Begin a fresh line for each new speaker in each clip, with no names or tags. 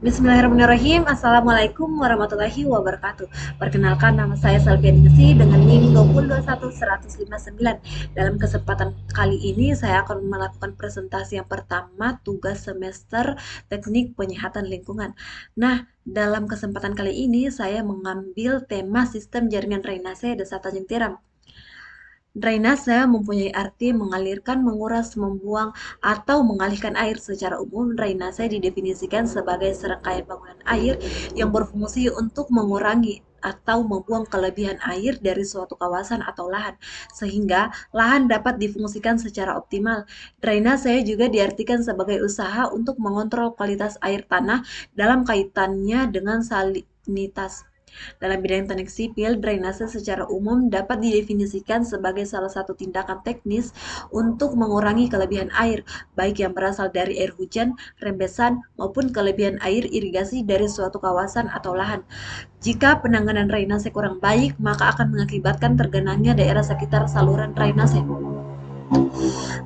Bismillahirrahmanirrahim. Assalamualaikum warahmatullahi wabarakatuh. Perkenalkan, nama saya Salvianingsi dengan NIM 2021159. Dalam kesempatan kali ini saya akan melakukan presentasi yang pertama, tugas semester teknik penyihatan lingkungan. Nah, dalam kesempatan kali ini saya mengambil tema sistem jaringan drainase Desa Tanjung Tiram. Drainase mempunyai arti mengalirkan, menguras, membuang, atau mengalihkan air. Secara umum, drainase didefinisikan sebagai serangkaian bangunan air yang berfungsi untuk mengurangi atau membuang kelebihan air dari suatu kawasan atau lahan, sehingga lahan dapat difungsikan secara optimal. Drainase juga diartikan sebagai usaha untuk mengontrol kualitas air tanah dalam kaitannya dengan salinitas. Dalam bidang teknik sipil, drainase secara umum dapat didefinisikan sebagai salah satu tindakan teknis untuk mengurangi kelebihan air, baik yang berasal dari air hujan, rembesan, maupun kelebihan air irigasi dari suatu kawasan atau lahan. Jika penanganan drainase kurang baik, maka akan mengakibatkan tergenangnya daerah sekitar saluran drainase.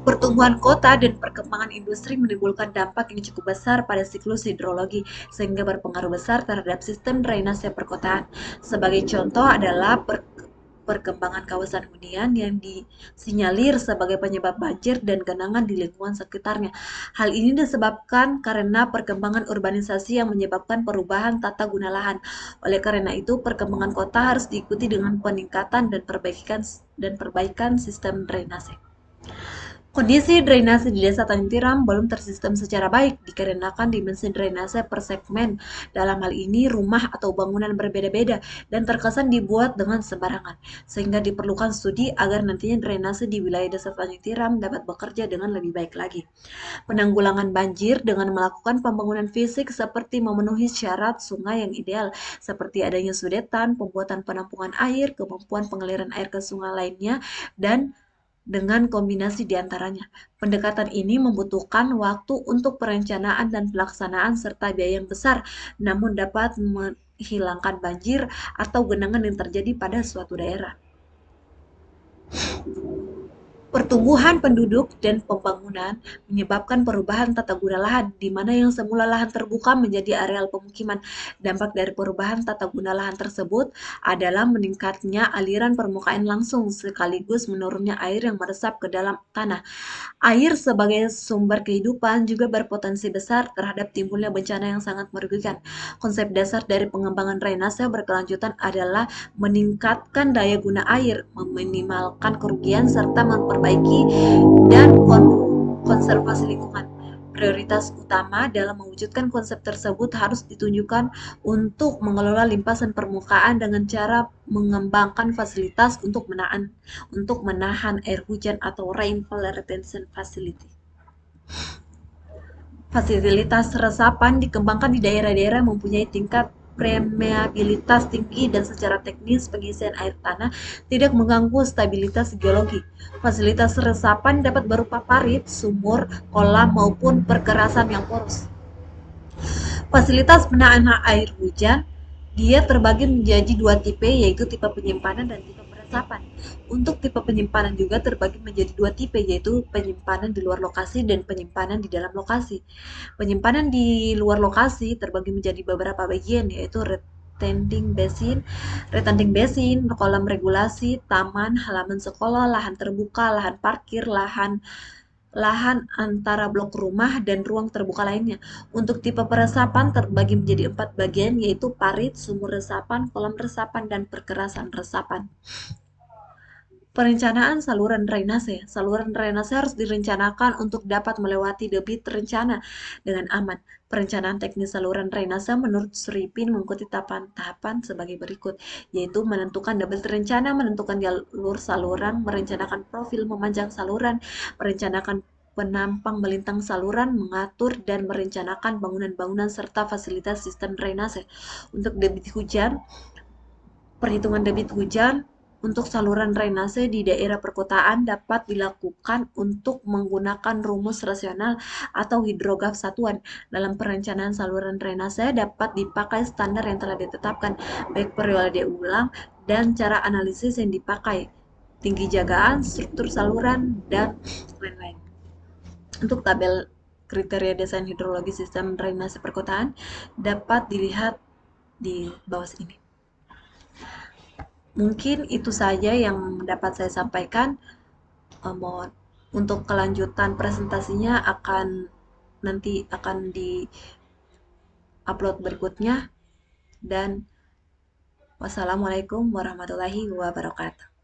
Pertumbuhan kota dan perkembangan industri menimbulkan dampak yang cukup besar pada siklus hidrologi, sehingga berpengaruh besar terhadap sistem drainase perkotaan. Sebagai contoh adalah perkembangan kawasan hunian yang disinyalir sebagai penyebab banjir dan genangan di lingkungan sekitarnya. Hal ini disebabkan karena perkembangan urbanisasi yang menyebabkan perubahan tata guna lahan. Oleh karena itu, perkembangan kota harus diikuti dengan peningkatan dan perbaikan sistem drainase. Kondisi drainase di Desa Tanjung Tiram belum tersistem secara baik dikarenakan dimensi drainase per segmen. Dalam hal ini, rumah atau bangunan berbeda-beda dan terkesan dibuat dengan sembarangan, sehingga diperlukan studi agar nantinya drainase di wilayah Desa Tanjung Tiram dapat bekerja dengan lebih baik lagi. Penanggulangan banjir dengan melakukan pembangunan fisik seperti memenuhi syarat sungai yang ideal, seperti adanya sudetan, pembuatan penampungan air, kemampuan pengaliran air ke sungai lainnya, dan dengan kombinasi di antaranya. Pendekatan ini membutuhkan waktu untuk perencanaan dan pelaksanaan serta biaya yang besar, namun dapat menghilangkan banjir atau genangan yang terjadi pada suatu daerah. Pertumbuhan penduduk dan pembangunan menyebabkan perubahan tata guna lahan, di mana yang semula lahan terbuka menjadi areal pemukiman. Dampak dari perubahan tata guna lahan tersebut adalah meningkatnya aliran permukaan langsung, sekaligus menurunnya air yang meresap ke dalam tanah. Air sebagai sumber kehidupan juga berpotensi besar terhadap timbulnya bencana yang sangat merugikan. Konsep dasar dari pengembangan drainase berkelanjutan adalah meningkatkan daya guna air, meminimalkan kerugian, serta memperbaiki dan konservasi lingkungan. Prioritas utama dalam mewujudkan konsep tersebut harus ditunjukkan untuk mengelola limpasan permukaan dengan cara mengembangkan fasilitas untuk menahan air hujan atau rainfall retention facility. Fasilitas resapan dikembangkan di daerah-daerah mempunyai tingkat permeabilitas tinggi dan secara teknis pengisian air tanah tidak mengganggu stabilitas geologi. Fasilitas resapan dapat berupa parit, sumur, kolam maupun perkerasan yang poros. Fasilitas penahan air hujan dia terbagi menjadi dua tipe, yaitu tipe penyimpanan dan tipe peresapan. Untuk tipe penyimpanan juga terbagi menjadi dua tipe, yaitu penyimpanan di luar lokasi dan penyimpanan di dalam lokasi. Penyimpanan di luar lokasi terbagi menjadi beberapa bagian, yaitu retending basin, kolam regulasi, taman, halaman sekolah, lahan terbuka, lahan parkir, lahan antara blok rumah, dan ruang terbuka lainnya. Untuk tipe peresapan terbagi menjadi 4 bagian, yaitu parit, sumur resapan, kolam resapan, dan perkerasan resapan. Perencanaan saluran drainase. Saluran drainase harus direncanakan untuk dapat melewati debit terencana dengan aman. Perencanaan teknis saluran drainase menurut Suripin mengikuti tahapan-tahapan sebagai berikut, yaitu menentukan debit terencana, menentukan jalur saluran, merencanakan profil memanjang saluran, merencanakan penampang melintang saluran, mengatur dan merencanakan bangunan-bangunan serta fasilitas sistem drainase. Untuk debit hujan, perhitungan debit hujan untuk saluran drainase di daerah perkotaan dapat dilakukan untuk menggunakan rumus rasional atau hidrograf satuan. Dalam perencanaan saluran drainase dapat dipakai standar yang telah ditetapkan, baik periode ulang dan cara analisis yang dipakai, tinggi jagaan, struktur saluran, dan lain-lain. Untuk tabel kriteria desain hidrologi sistem drainase perkotaan dapat dilihat di bawah sini. Mungkin itu saja yang dapat saya sampaikan. Mohon untuk kelanjutan presentasinya nanti akan di upload berikutnya, dan wassalamualaikum warahmatullahi wabarakatuh.